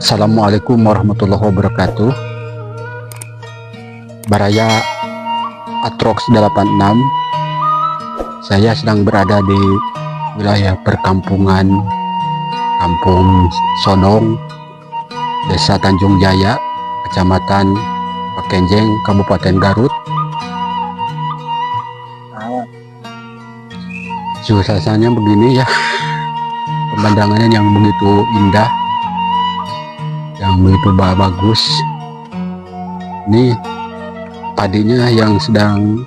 Assalamualaikum warahmatullahi wabarakatuh. Baraya Atrox 86. Saya sedang berada di wilayah perkampungan Kampung Sodong, Desa Tanjung Jaya, Kecamatan Pakenjeng, Kabupaten Garut. Suasananya begini ya, pemandangannya yang begitu indah, yang begitu bagus. Ini padinya yang sedang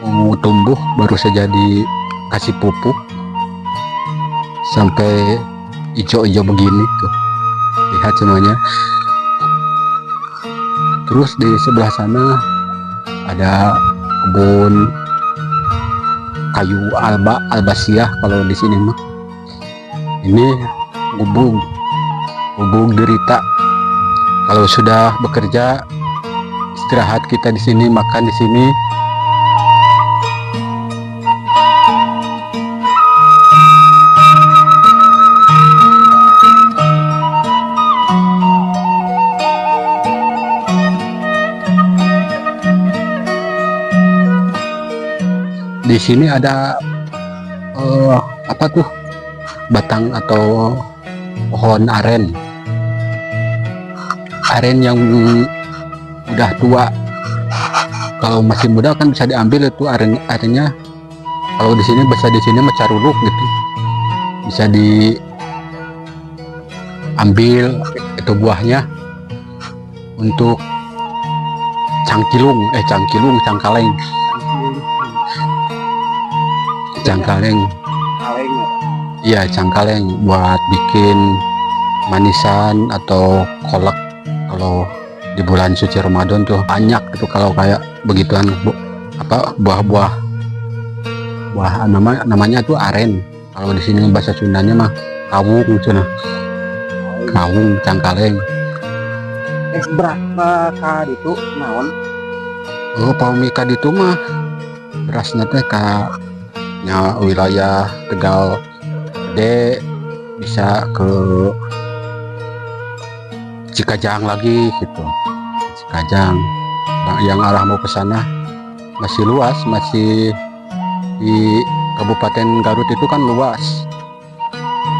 mau tumbuh, baru saja dikasih pupuk sampai hijau-hijau begini tuh, lihat semuanya. Terus di sebelah sana ada kebun kayu albasiah kalau di sini mah. Ini gubuk derita. Kalau sudah bekerja, istirahat kita di sini, makan di sini. Di sini ada apa tuh, batang atau pohon aren yang udah tua. Kalau masih muda kan bisa diambil itu arennya. Kalau di sini mah caruluk gitu, bisa diambil itu buahnya untuk cangkaleng. Iya, cangkaleng buat bikin manisan atau kolak. Kalau di bulan suci Ramadan tuh banyak itu kalau kayak begituan, buah namanya tuh aren. Kalau di sini bahasa Sundanya mah kawung gitu nah. Kawung cangkaleng. Berapa kali itu naon? Oh, paumika itu mah berasnya teh nya wilayah Tegal Gede, bisa ke Cikajang lagi gitu. Cikajang yang arah mau ke sana masih luas, masih di Kabupaten Garut itu kan luas.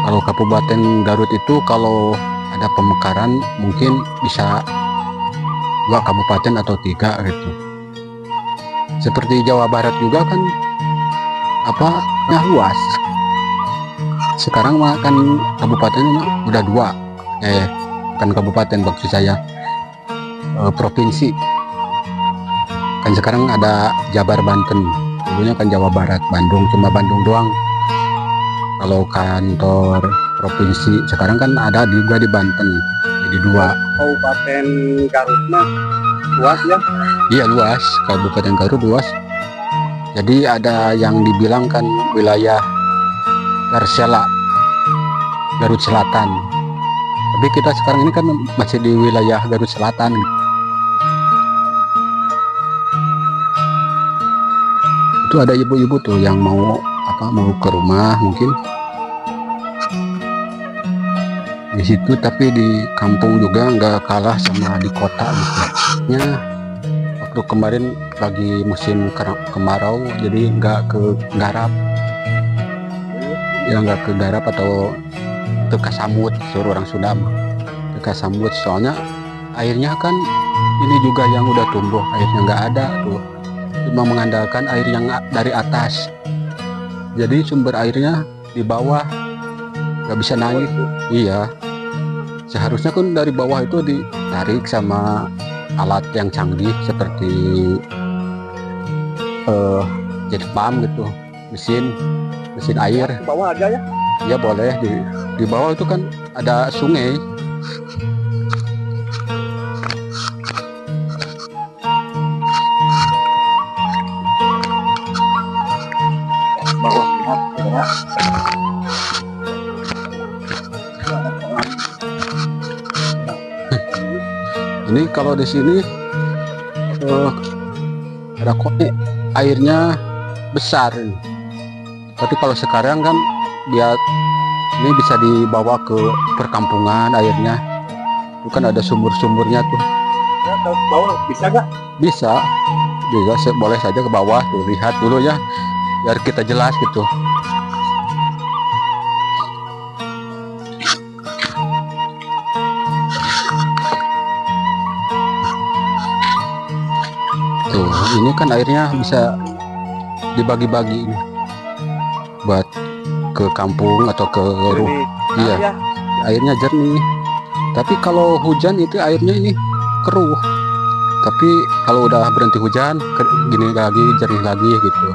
Kalau Kabupaten Garut itu kalau ada pemekaran mungkin bisa 2 kabupaten atau 3 gitu. Seperti Jawa Barat juga kan luas. Sekarang mah kan kabupatennya udah 2, kan kabupaten maksud saya, provinsi. Kan sekarang ada Jabar Banten, dulunya kan Jawa Barat Bandung, cuma Bandung doang. Kalau kantor provinsi sekarang kan ada juga di Banten, jadi 2. Kabupaten Garut mah luas ya? Iya luas, Kabupaten Garut luas. Jadi ada yang dibilang kan wilayah Garsela, Garut Selatan. Tapi kita sekarang ini kan masih di wilayah Garut Selatan. Itu ada ibu-ibu tuh yang mau ke rumah mungkin di situ, tapi di kampung juga nggak kalah sama di kota gitu. Waktu kemarin lagi musim kemarau, jadi nggak ke garap atau ke kasamut, suruh orang Sunda ke kasamut. Soalnya airnya kan ini juga yang udah tumbuh, airnya nggak ada tuh, cuma mengandalkan air yang dari atas. Jadi sumber airnya di bawah, nggak bisa naik. Iya, seharusnya kan dari bawah itu ditarik sama alat yang canggih seperti jet pump gitu, mesin air. Di bawah aja ya? Ya boleh, di bawah itu kan ada sungai. Bawah ya. Ini kalau di sini ada kode airnya besar. Tapi kalau sekarang kan biar ini bisa dibawa ke perkampungan airnya. Itu kan ada sumur-sumurnya tuh. Ya, ke bawah bisa nggak? Bisa juga boleh saja ke bawah tuh, lihat dulu ya biar kita jelas gitu. Tuh, ini kan airnya bisa dibagi-bagi ini buat ke kampung atau ke rumah. Iya, Ya, airnya jernih. Tapi kalau hujan itu airnya ini keruh. Tapi kalau udah berhenti hujan, gini lagi, jernih lagi gitu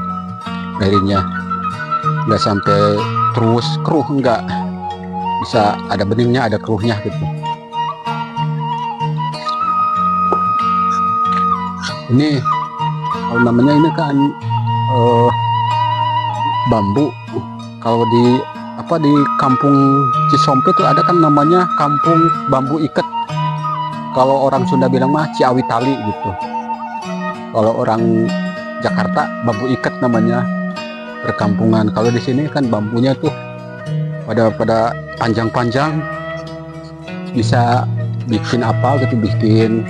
airnya. Nggak sampai terus keruh, enggak. Bisa ada beningnya, ada keruhnya gitu. Ini kalau namanya ini kan bambu. Kalau di di kampung Cisompe itu ada kan namanya kampung bambu iket. Kalau orang Sunda bilang mah Ciawi Tali gitu. Kalau orang Jakarta bambu iket namanya perkampungan. Kalau di sini kan bambunya tuh pada panjang-panjang, bisa bikin apa gitu, bikin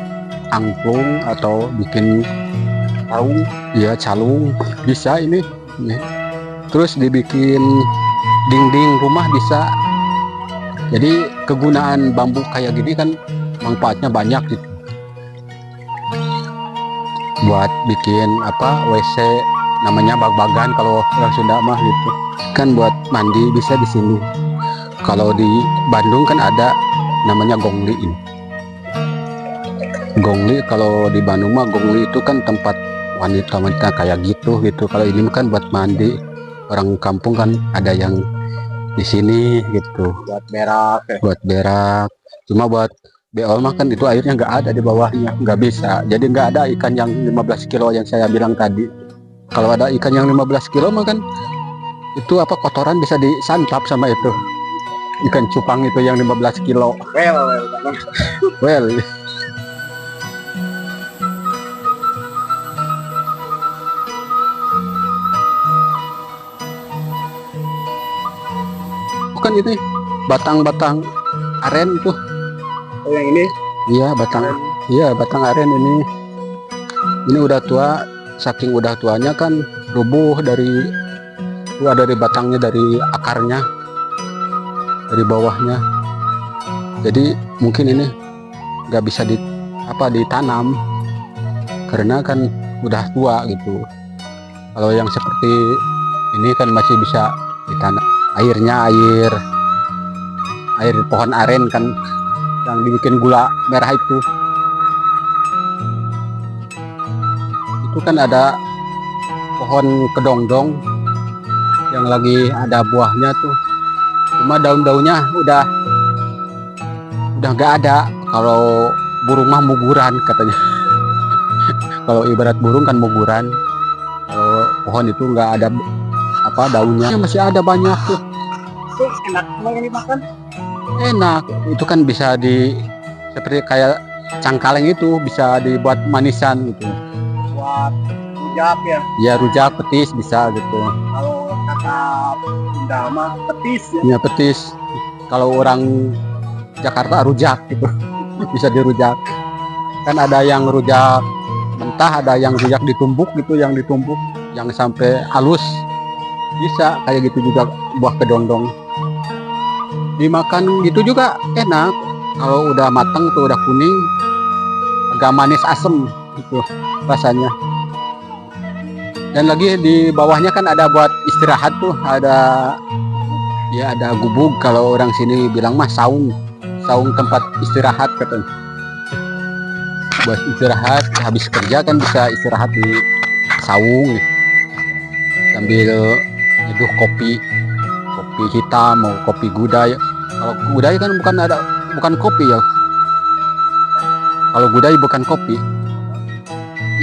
angklung atau bikin calung. Ya calung bisa ini. Terus dibikin dinding rumah bisa. Jadi kegunaan bambu kayak gini kan manfaatnya banyak gitu. Buat bikin WC namanya bag-bagan kalau orang Sunda mah gitu. Kan buat mandi bisa di sini. Kalau di Bandung kan ada namanya gongli ini. Gongli kalau di Bandung mah gongli itu kan tempat wanita-wanita kayak gitu. Kalau ini kan buat mandi. Orang kampung kan ada yang di sini gitu. buat berak. Buat berak. Cuma buat beol mah kan itu airnya nggak ada di bawahnya, nggak bisa. Jadi nggak ada ikan yang 15 kilo yang saya bilang tadi. Kalau ada ikan yang 15 kilo mah kan itu kotoran bisa disantap sama itu. Ikan cupang itu yang 15 kilo. Well. Bukan ini batang-batang aren tuh. Oh, yang ini? Iya, batang aren ini. Ini udah tua, saking udah tuanya kan rubuh dari batangnya, dari akarnya, dari bawahnya. Jadi mungkin ini nggak bisa ditanam karena kan udah tua gitu. Kalau yang seperti ini kan masih bisa ditanam. Airnya air pohon aren kan yang dibikin gula merah itu kan ada pohon kedongdong yang lagi ada buahnya tuh, cuma daun-daunnya udah nggak ada. Kalau burung mah muguran katanya. Kalau ibarat burung kan muguran. Kalau pohon itu nggak ada daunnya, masih ada banyak tuh. Itu enak emang ini makan? Enak, itu kan bisa seperti kayak cangkaleng itu bisa dibuat manisan gitu. Buat rujak ya? Ya rujak, petis bisa gitu. Kalau kata Sunda mah petis ya? Ya petis. Kalau orang Jakarta rujak gitu. Bisa dirujak. Kan ada yang rujak mentah, ada yang rujak ditumbuk gitu, yang sampai halus. Bisa kayak gitu juga buah kedondong. Dimakan gitu juga enak. Kalau udah matang tuh, udah kuning, agak manis asem gitu rasanya. Dan lagi di bawahnya kan ada buat istirahat tuh, ada gubuk. Kalau orang sini bilang mah saung tempat istirahat katanya. Buat istirahat habis kerja kan bisa istirahat di saung sambil nyeduh kopi hitam mau kopi gudai. Kalau gudai kan bukan kopi ya. Kalau gudai bukan kopi.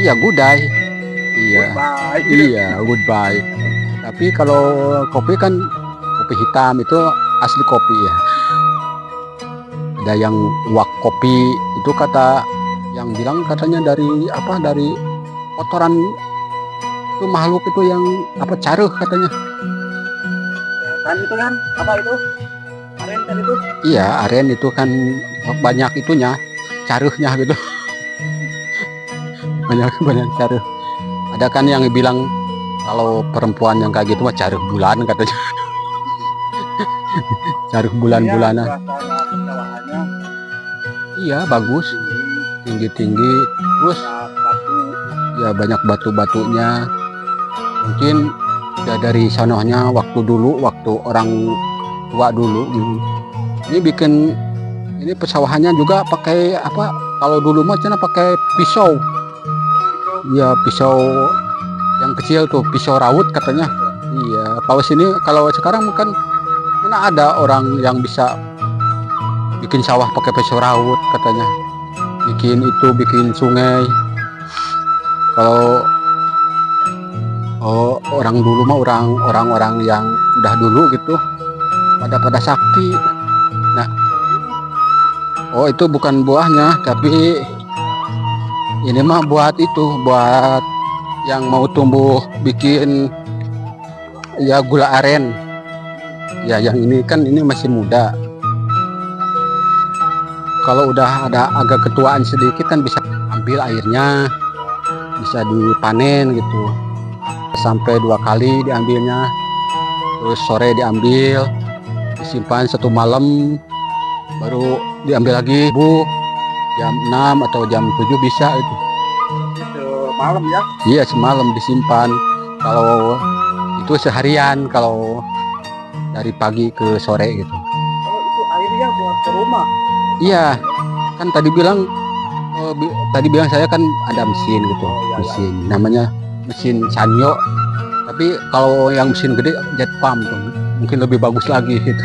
Iya gudai. Iya. Goodbye. Tapi kalau kopi kan kopi hitam itu asli kopi ya. Ada yang wak kopi itu kata yang bilang katanya dari kotoran itu makhluk itu yang caruh katanya. Kan itu kan itu? Aren kan itu. Iya, aren itu kan banyak itunya, caruhnya gitu. Banyak caruh. Ada kan yang bilang kalau perempuan yang kayak gitu mah caruh bulan katanya. Caruh bulan-bulanan. Iya, suasana pesawahannya Iya, bagus, tinggi-tinggi. Terus batu. ya banyak batu-batunya. Mungkin ya dari sononya waktu orang tua dulu gitu. Ini bikin ini pesawahannya juga pakai apa? Kalau dulu mah cina pakai pisau. Ya pisau yang kecil tuh, pisau raut katanya. Iya, kalau sekarang kan mana ada orang yang bisa bikin sawah pakai pisau raut katanya. Bikin sungai. Kalau orang dulu mah orang-orang yang udah dulu gitu pada sakti. Nah, itu bukan buahnya, tapi ini mah buat yang mau tumbuh bikin ya gula aren. Ya yang ini kan ini masih muda. Kalau udah ada agak ketuaan sedikit kan bisa ambil airnya, bisa dipanen gitu. Sampai 2 kali diambilnya, terus sore diambil, disimpan 1 malam, baru diambil lagi jam 6 atau jam 7 bisa itu. Malam ya? Iya, semalam disimpan. Kalau itu seharian, kalau dari pagi ke sore gitu. Oh, itu airnya buat ke rumah? Iya, kan tadi bilang saya kan ada mesin gitu. Mesin namanya mesin Sanyo. Tapi kalau yang mesin gede jet pump tuh, mungkin lebih bagus lagi gitu.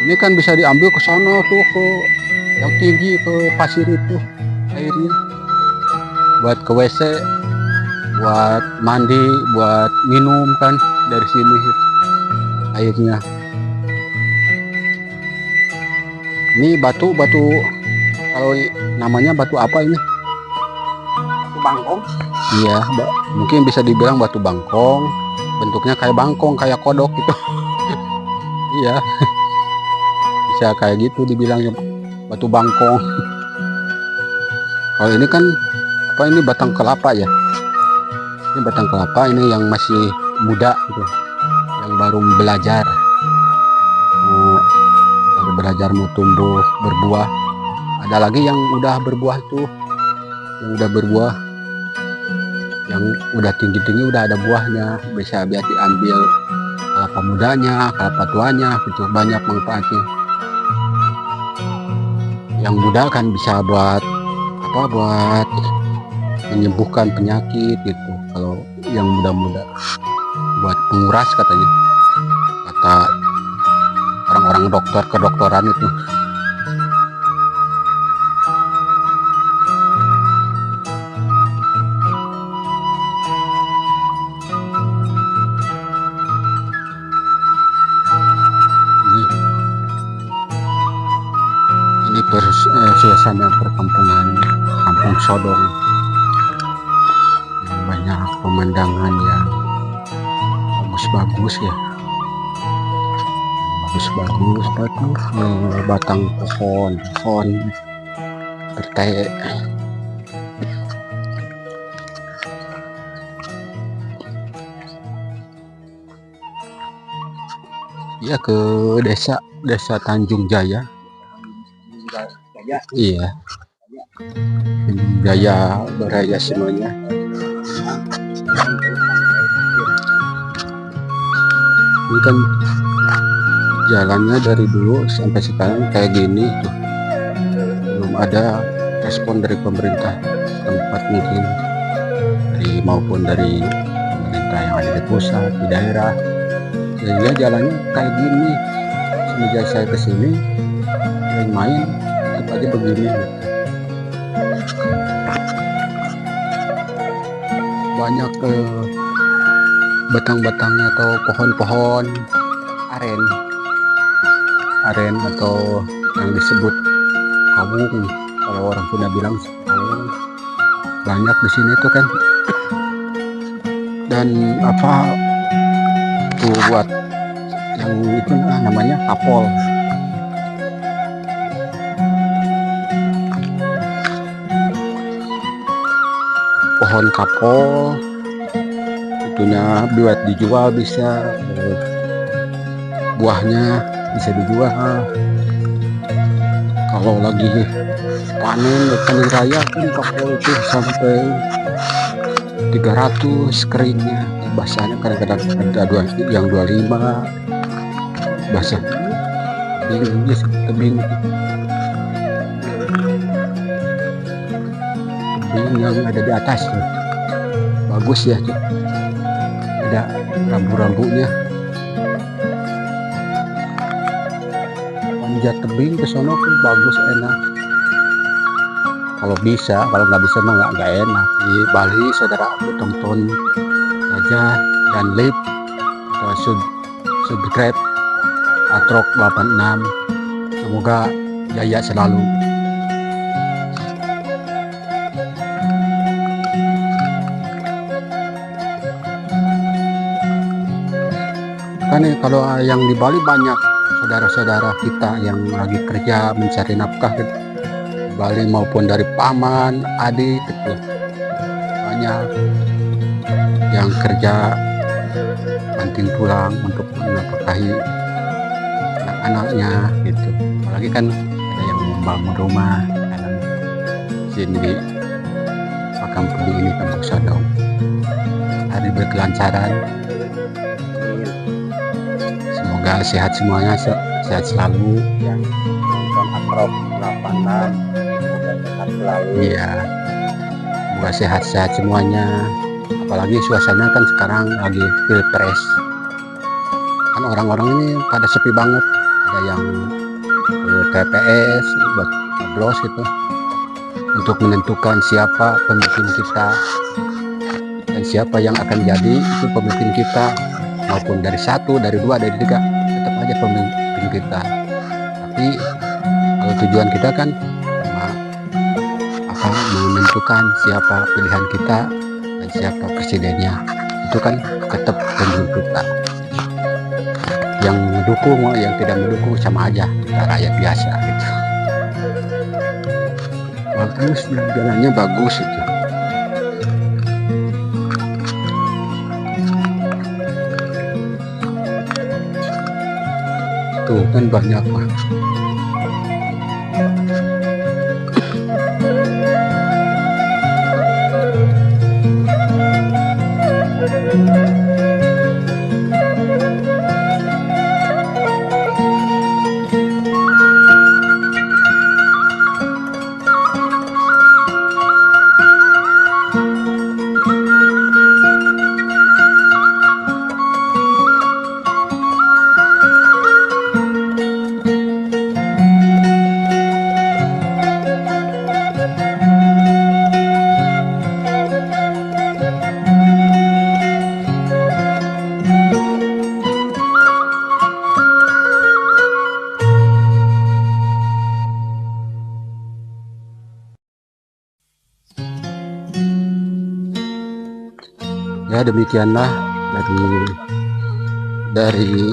Ini kan bisa diambil ke sana tuh, ke yang tinggi, ke pasir itu airnya. Buat ke WC, buat mandi, buat minum kan dari sini gitu, airnya. Ini batu kalau namanya batu apa ini? Batu bangkong. Iya, mungkin bisa dibilang batu bangkong. Bentuknya kayak bangkong, kayak kodok gitu. Iya, bisa kayak gitu dibilangnya batu bangkong. Kalau ini kan ini batang kelapa ya. Ini batang kelapa, ini yang masih muda gitu, yang baru belajar mau tumbuh berbuah. Ada lagi yang udah berbuah tuh, yang udah tinggi-tinggi, udah ada buahnya, bisa biar diambil kelapa mudanya, kelapa tuanya gitu, banyak manfaatnya. Yang muda kan bisa buat menyembuhkan penyakit gitu. Kalau yang muda-muda buat penguras katanya, kata orang-orang kedokteran itu. Ini suasana perkampungan Kampung Sodong, yang banyak pemandangan yang bagus ya, bagus batang pohon berteh. Ya, ke desa Tanjung Jaya. Iya, Jaya Baraya semuanya. Ini kan jalannya dari dulu sampai sekarang kayak gini tuh. Belum ada respon dari pemerintah tempat, mungkin maupun dari pemerintah yang ada di pusat, di daerah. Sehingga jalannya kayak gini. Semenjak saya kesini main tetap aja begini. Banyak batang-batangnya atau pohon-pohon aren atau yang disebut kawung, kalau orang Sunda bilang kawung, banyak di sini tuh kan. Dan tuh buat yang itu namanya kapol pohon kapol itunya buat dijual bisa, buahnya bisa dijual. Kalau lagi panen raya kan kapol itu sampai 300 keringnya, basahnya kadang-kadang ada yang 25 basah. Ini tebing yang ada di atas tuh bagus ya tuh, ada rambu-rambunya. Panjat tebing ke sono pun bagus, enak kalau bisa. Kalau nggak bisa mah nggak enak. Di Bali saudara aku tonton aja dan like atau subscribe Atrok 86. Semoga jaya selalu. Kan kalau yang di Bali banyak saudara-saudara kita yang lagi kerja mencari nafkah di Bali, maupun dari paman, adik gitu. Banyak yang kerja banting tulang untuk menafkahi anak-anaknya gitu. Apalagi kan ada yang membangun rumah dalam sini di kampung ini, Kampung Sodong. Hari berkelancaran. Semoga sehat semuanya, sehat selalu. Yang nonton Atrok 86 semoga sehat selalu. Iya, semoga sehat-sehat semuanya. Apalagi suasana kan sekarang lagi pilpres. Kan orang-orang ini pada sepi banget. Ada yang ke TPS buat nyoblos gitu, untuk menentukan siapa pemimpin kita dan siapa yang akan jadi itu pemimpin kita, maupun dari 1, dari 2, dari 3, tetap aja pemimpin kita. Tapi kalau tujuan kita kan menentukan siapa pilihan kita dan siapa presidennya, itu kan tetap pemimpin kita. Yang mendukung, yang tidak mendukung sama aja, kita rakyat biasa gitu. Bagus, jalannya bagus itu. Tuh kan banyak mah. Ya demikianlah dari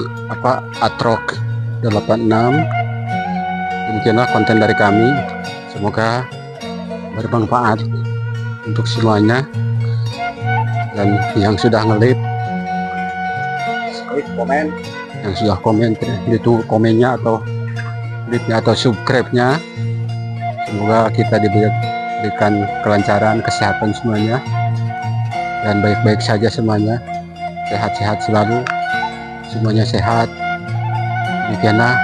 Atrok 86. Demikianlah konten dari kami. Semoga bermanfaat untuk semuanya. Dan yang sudah nge-like, komen, yang sudah komen itu komennya atau like-nya atau subscribe-nya. Semoga kita diberikan kelancaran, kesehatan semuanya, dan baik-baik saja semuanya, sehat-sehat selalu, semuanya sehat. Demikianlah.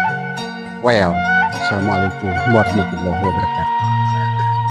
Assalamualaikum warahmatullahi wabarakatuh.